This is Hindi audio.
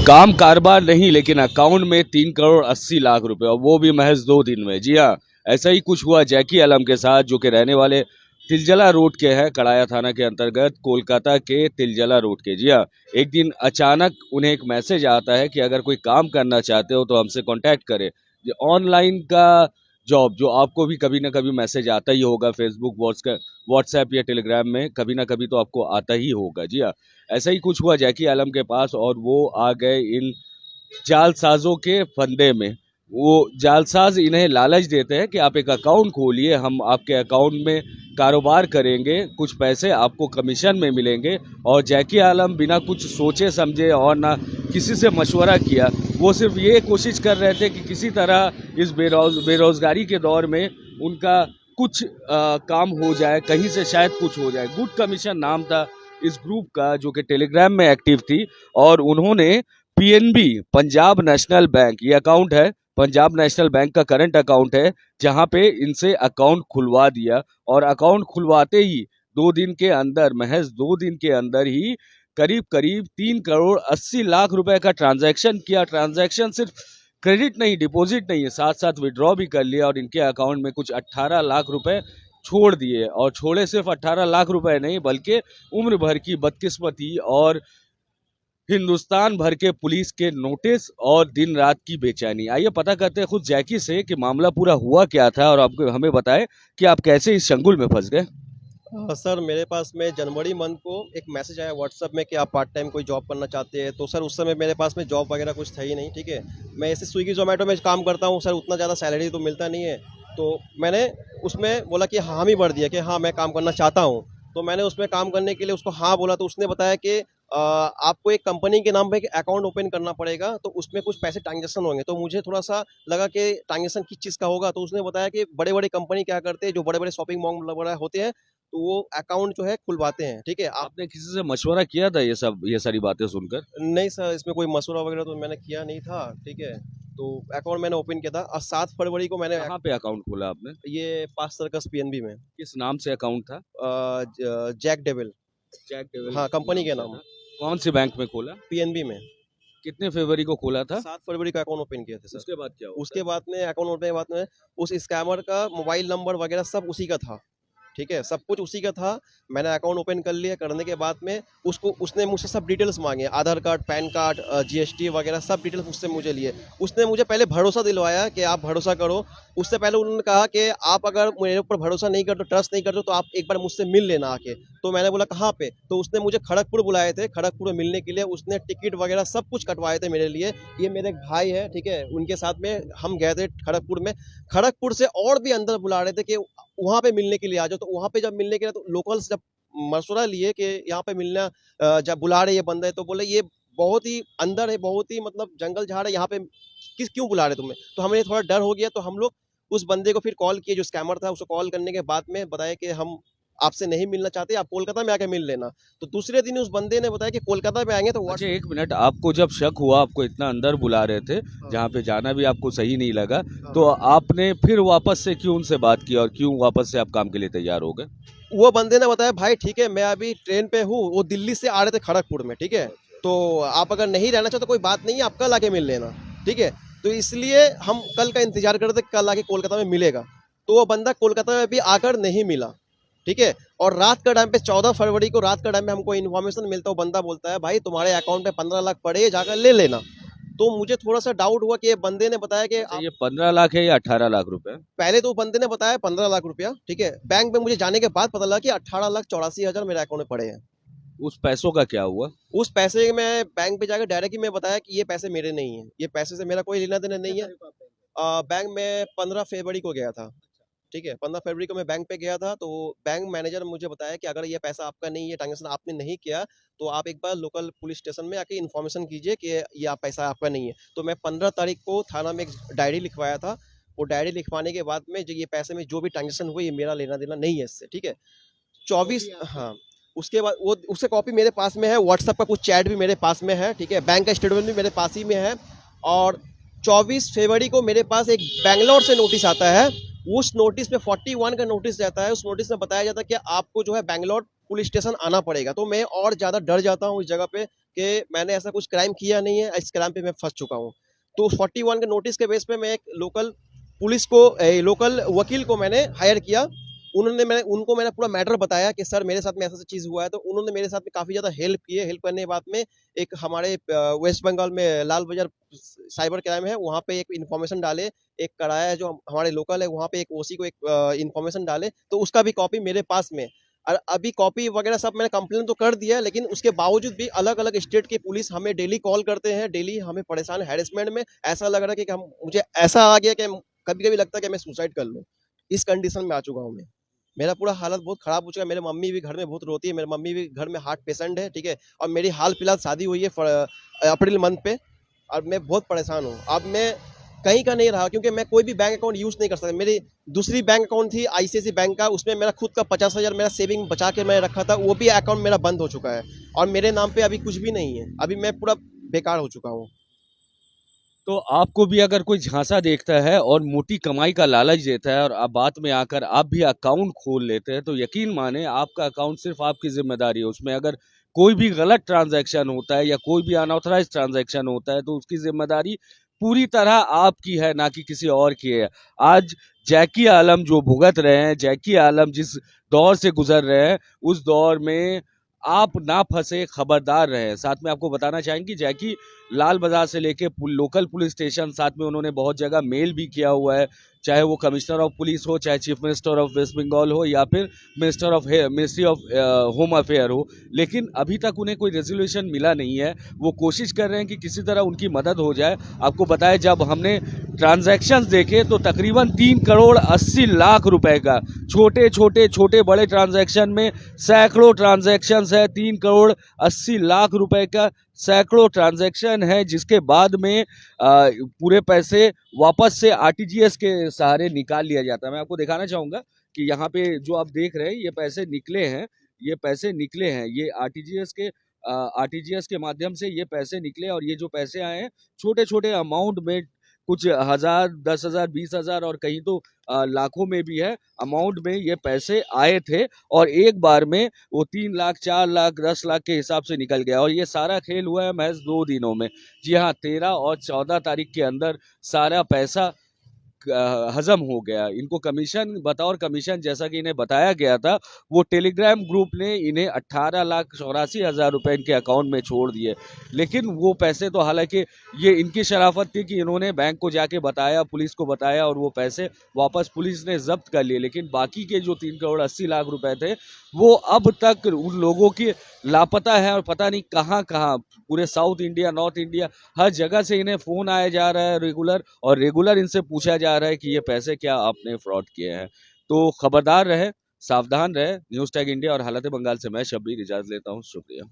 काम कारोबार नहीं, लेकिन अकाउंट में 3 करोड़ 80 लाख रुपए, और वो भी महज 2 दिन में। जी हाँ, ऐसा ही कुछ हुआ जैकी आलम के साथ, जो कि रहने वाले तिलजला रोड के हैं, कड़ाया थाना के अंतर्गत, कोलकाता के तिलजला रोड के। जी हाँ, एक दिन अचानक उन्हें एक मैसेज आता है कि अगर कोई काम करना चाहते हो तो हमसे कांटेक्ट करें। ये ऑनलाइन का जॉब, जो आपको भी कभी ना कभी मैसेज आता ही होगा, फेसबुक, व्हाट्सएप या टेलीग्राम में कभी ना कभी तो आपको आता ही होगा। जी हाँ, ऐसा ही कुछ हुआ जैकी आलम के पास, और वो आ गए इन जालसाजों के फंदे में। वो जालसाज इन्हें लालच देते हैं कि आप एक अकाउंट खोलिए, हम आपके अकाउंट में कारोबार करेंगे, कुछ पैसे आपको कमीशन में मिलेंगे। और जैकी आलम बिना कुछ सोचे समझे और ना किसी से मशवरा किया, वो सिर्फ ये कोशिश कर रहे थे कि किसी तरह इस बेरोजगारी के दौर में उनका कुछ काम हो जाए, कहीं से शायद कुछ हो जाए। गुड कमीशन नाम था इस ग्रुप का, जो कि टेलीग्राम में एक्टिव थी, और उन्होंने पीएनबी, पंजाब नेशनल बैंक, ये अकाउंट है, पंजाब नेशनल बैंक का करंट अकाउंट है, जहां पे इनसे अकाउंट खुलवा दिया। और अकाउंट खुलवाते ही 2 दिन के अंदर, महज 2 दिन के अंदर ही करीब करीब 3 करोड़ 80 लाख रुपए का ट्रांजैक्शन किया। ट्रांजैक्शन सिर्फ क्रेडिट नहीं, डिपॉजिट नहीं है, साथ साथ विड्रॉ भी कर लिया, और इनके अकाउंट में कुछ 18 लाख रुपए छोड़ दिए। और छोड़े सिर्फ 18 लाख रुपए नहीं, बल्कि उम्र भर की बदकिस्मती और हिंदुस्तान भर के पुलिस के नोटिस और दिन रात की बेचैनी। आइए पता करते हैं खुद जैकी से कि मामला पूरा हुआ क्या था, और आपको हमें बताएं कि आप कैसे इस चंगुल में फंस गए। सर, मेरे पास में जनवरी मंथ को एक मैसेज आया व्हाट्सएप में कि आप पार्ट टाइम कोई जॉब करना चाहते हैं। तो सर उस समय मेरे पास में जॉब वगैरह कुछ था ही नहीं, ठीक है। मैं ऐसे स्विगी जोमेटो में काम करता हूँ सर, उतना ज़्यादा सैलरी तो मिलता नहीं है। तो मैंने उसमें बोला कि हाँ ही भर दिया कि हाँ मैं काम करना चाहता हूँ। तो मैंने उसमें काम करने के लिए उसको हाँ बोला, तो उसने बताया कि आपको एक कंपनी के नाम पे एक अकाउंट ओपन करना पड़ेगा, तो उसमें कुछ पैसे ट्रांजेक्शन होंगे। तो मुझे थोड़ा सा लगा कि ट्रांजेक्शन किस चीज़ का होगा। तो उसने बताया कि बड़े बड़े कंपनी क्या करते हैं, जो बड़े बड़े शॉपिंग मॉल वगैरह होते हैं, तो वो अकाउंट जो है खुलवाते हैं, ठीक है। आप आपने किसी से मशवरा किया था ये सारी बातें सुनकर? नहीं सर, इसमें कोई मशवरा वगैरह तो मैंने किया नहीं था, ठीक है। तो अकाउंट मैंने ओपन किया था और 7 फरवरी को मैंने कहाँ पे अकाउंट खोला आपने? ये पास सर्कस पीएनबी में। किस नाम से अकाउंट था? Jack Devil. जैक डेविल हाँ, कंपनी नाम के से नाम। था। कौन सी बैंक में खोला? पीएनबी में। कितने फरवरी को खोला था? 7 फरवरी का अकाउंट ओपन किया था सर। उसके बाद क्या हुआ? उसके बाद में अकाउंट ओपन के बाद में उस स्कैमर का मोबाइल नंबर वगैरह सब उसी का था, ठीक है, सब कुछ उसी का था। मैंने अकाउंट ओपन कर लिया, करने के बाद में उसको उसने मुझसे सब डिटेल्स मांगे, आधार कार्ड, पैन कार्ड, जीएसटी वगैरह सब डिटेल्स उससे मुझे लिए। उसने मुझे पहले भरोसा दिलवाया कि आप भरोसा करो। उससे पहले उन्होंने कहा कि आप अगर मेरे ऊपर भरोसा नहीं करते, ट्रस्ट नहीं करते, तो आप एक बार मुझसे मिल लेना आके। तो मैंने बोला कहाँ पे? तो उसने मुझे खड़गपुर बुलाए थे, खड़गपुर में मिलने के लिए। उसने टिकट वगैरह सब कुछ कटवाए थे मेरे लिए। ये मेरे एक भाई है, ठीक है, उनके साथ में हम गए थे खड़गपुर में। खड़गपुर से और भी अंदर बुला रहे थे कि वहाँ पे मिलने के लिए आ जाओ। तो वहाँ पे जब मिलने के लिए, तो लोकल्स जब मशवरा लिए कि यहाँ पे मिलना, जब बुला रहे ये बंदे, तो बोले ये बहुत ही अंदर है, बहुत ही मतलब जंगल झाड़ है, यहाँ पे क्यों बुला रहे तुम्हें? तो हमें थोड़ा डर हो गया। तो हम लोग उस बंदे को फिर कॉल किए, जो स्कैमर था, उसको कॉल करने के बाद में बताया कि हम आपसे नहीं मिलना चाहते, आप कोलकाता में आके मिल लेना। तो दूसरे दिन उस बंदे ने बताया कि कोलकाता में आएंगे। तो अच्छा, एक मिनट, आपको जब शक हुआ, आपको इतना अंदर बुला रहे थे जहाँ पे जाना भी आपको सही नहीं लगा, तो आपने फिर वापस से क्यों उनसे बात की, और क्यों वापस से आप काम के लिए तैयार हो गए? वो बंदे ने बताया भाई ठीक है, मैं अभी ट्रेन पे हूँ, वो दिल्ली से आ रहे थे खड़गपुर में, ठीक है। तो आप अगर नहीं रहना चाहते, कोई बात नहीं है, आप कल आके मिल लेना, ठीक है। तो इसलिए हम कल का इंतजार कर रहे थे, कल आके कोलकाता में मिलेगा। तो वो बंदा कोलकाता में भी आकर नहीं मिला, ठीक है। और रात का टाइम पे 14 फरवरी को रात का टाइम पे हमको इन्फॉर्मेशन मिलता है, वो बंदा बोलता है भाई तुम्हारे अकाउंट में 15 लाख पड़े हैं, जाकर ले लेना। तो मुझे थोड़ा सा डाउट हुआ कि ये बंदे ने बताया कि अच्छा, ये 15 लाख है या 18 लाख रुपए? पहले तो बंदे ने बताया 15 लाख रुपया, ठीक है। बैंक में मुझे जाने के बाद पता लगा कि 18,84,000 मेरे अकाउंट में पड़े हैं। उस पैसों का क्या हुआ? उस पैसे में बैंक पे जाकर डायरेक्ट ही मैं बताया कि ये पैसे मेरे नहीं है, ये पैसे से मेरा कोई लेना देना नहीं है। बैंक में 15 फरवरी को गया था, ठीक है। 15 फरवरी को मैं बैंक पे गया था। तो बैंक मैनेजर ने मुझे बताया कि अगर ये पैसा आपका नहीं है, ट्रांजेक्शन आपने नहीं किया, तो आप एक बार लोकल पुलिस स्टेशन में आके इन्फॉर्मेशन कीजिए कि ये आप पैसा आपका नहीं है। तो मैं 15 तारीख को थाना में एक डायरी लिखवाया था। वो डायरी लिखवाने के बाद में जो ये पैसे में जो भी ट्रांजेक्शन हुई, ये मेरा लेना देना नहीं है इससे, ठीक है। 24, हाँ, उसके बाद वो उससे कॉपी मेरे पास में है, व्हाट्सएप का कुछ चैट भी मेरे पास में है, ठीक है। बैंक का स्टेटमेंट भी मेरे पास ही में है। और 24 फरवरी को मेरे पास एक बैंगलोर से नोटिस आता है। उस नोटिस में 41 का नोटिस जाता है। उस नोटिस में बताया जाता है कि आपको जो है बैंगलोर पुलिस स्टेशन आना पड़ेगा। तो मैं और ज़्यादा डर जाता हूँ इस जगह पे। कि मैंने ऐसा कुछ क्राइम किया नहीं है, इस क्राइम पे मैं फंस चुका हूँ। तो 41 के नोटिस के बेस पे मैं एक लोकल पुलिस को लोकल वकील को मैंने हायर किया। उनको मैंने पूरा मैटर बताया कि सर मेरे साथ में ऐसा चीज़ हुआ है, तो उन्होंने मेरे साथ में काफ़ी ज़्यादा हेल्प की है। हेल्प करने के बाद में एक हमारे वेस्ट बंगाल में लाल बाज़ार साइबर क्राइम है, वहाँ पे एक इन्फॉर्मेशन डाले, एक कराया है जो हमारे लोकल है, वहाँ पे एक ओसी को एक इन्फॉर्मेशन डाले, तो उसका भी कॉपी मेरे पास में। और अभी कॉपी वगैरह सब मैंने कंप्लेन तो कर दिया है, लेकिन उसके बावजूद भी अलग-अलग स्टेट की पुलिस हमें डेली कॉल करते हैं, डेली हमें परेशान हैरेसमेंट में। ऐसा लग रहा है कि हम मुझे ऐसा आ गया कि कभी-कभी लगता है कि मैं सुसाइड कर लूँ। इस कंडीशन में आ चुका हूँ मैं। मेरा पूरा हालत बहुत खराब हो चुका है। मेरी मम्मी भी घर में बहुत रोती है। मेरी मम्मी भी घर में हार्ट पेशेंट है, ठीक है? और मेरी हाल-फिलहाल शादी हुई है अप्रैल मंथ पे, और मैं बहुत परेशान हूँ। अब मैं कहीं का नहीं रहा, क्योंकि मैं कोई भी बैंक अकाउंट यूज़ नहीं कर सकता। मेरी दूसरी बैंक अकाउंट थी आईसीआईसी बैंक का, उसमें मेरा खुद का 50,000 मेरा सेविंग बचा के मैं रखा था, वो भी अकाउंट मेरा बंद हो चुका है और मेरे नाम पे अभी कुछ भी नहीं है। अभी मैं पूरा बेकार हो चुका हूँ। तो आपको भी अगर कोई झांसा देखता है और मोटी कमाई का लालच देता है और अब बात में आकर आप भी अकाउंट खोल लेते हैं, तो यकीन माने आपका अकाउंट सिर्फ आपकी जिम्मेदारी है। उसमें अगर कोई भी गलत ट्रांजैक्शन होता है या कोई भी अनऑथराइज ट्रांजैक्शन होता है, तो उसकी जिम्मेदारी पूरी तरह आपकी है, ना कि किसी और की है। आज जैकी आलम जो भुगत रहे हैं, जैकी आलम जिस दौर से गुजर रहे हैं, उस दौर में आप ना फंसे, खबरदार रहे। साथ में आपको बताना चाहेंगे जैकी लाल बाजार से लेके लोकल पुलिस स्टेशन, साथ में उन्होंने बहुत जगह मेल भी किया हुआ है, चाहे वो कमिश्नर ऑफ पुलिस हो, चाहे chief minister of West Bengal हो, या फिर मिनिस्ट्री ऑफ होम अफेयर हो, लेकिन अभी तक उन्हें कोई रेजोल्यूशन मिला नहीं है। वो कोशिश कर रहे हैं कि किसी तरह उनकी मदद हो जाए। आपको बताया, जब हमने ट्रांजैक्शंस देखे तो तकरीबन 3 करोड़ 80 लाख रुपए का, छोटे बड़े ट्रांजैक्शन में सैकड़ों ट्रांजैक्शंस है, 3 करोड़ 80 लाख रुपए का सैकड़ों ट्रांजैक्शन है, जिसके बाद में पूरे पैसे वापस से आरटीजीएस के सहारे निकाल लिया जाता है। मैं आपको दिखाना चाहूंगा कि यहाँ पे जो आप देख रहे हैं, ये पैसे निकले हैं, ये आरटीजीएस के माध्यम से ये पैसे निकले, और ये जो पैसे आए हैं छोटे अमाउंट में, कुछ हजार, 10,000, 20,000 और कहीं तो लाखों में भी है अमाउंट में ये पैसे आए थे, और एक बार में वो 3 लाख, 4 लाख, 10 लाख के हिसाब से निकल गया। और ये सारा खेल हुआ है महज 2 दिनों में। जी हाँ, 13 और 14 तारीख के अंदर सारा पैसा हजम हो गया। इनको कमीशन, बतौर कमीशन जैसा कि इन्हें बताया गया था, वो टेलीग्राम ग्रुप ने इन्हें 18,84,000 रुपए इनके अकाउंट में छोड़ दिए। लेकिन वो पैसे तो, हालांकि ये इनकी शराफत थी कि इन्होंने बैंक को जाके बताया, पुलिस को बताया, और वो पैसे वापस पुलिस ने जब्त कर लिए। लेकिन बाकी के जो 3 करोड़ 80 लाख रुपए थे, वो अब तक उन लोगों की लापता है, और पता नहीं कहाँ कहाँ, पूरे साउथ इंडिया, नॉर्थ इंडिया, हर जगह से इन्हें फोन आया जा रहा है रेगुलर, और रेगुलर इनसे पूछा जा रहा है कि ये पैसे क्या आपने फ्रॉड किए हैं। तो खबरदार रहे, सावधान रहे। न्यूज़ टैग इंडिया और हालत बंगाल से मैं शब्बीर इजाजत लेता हूँ। शुक्रिया।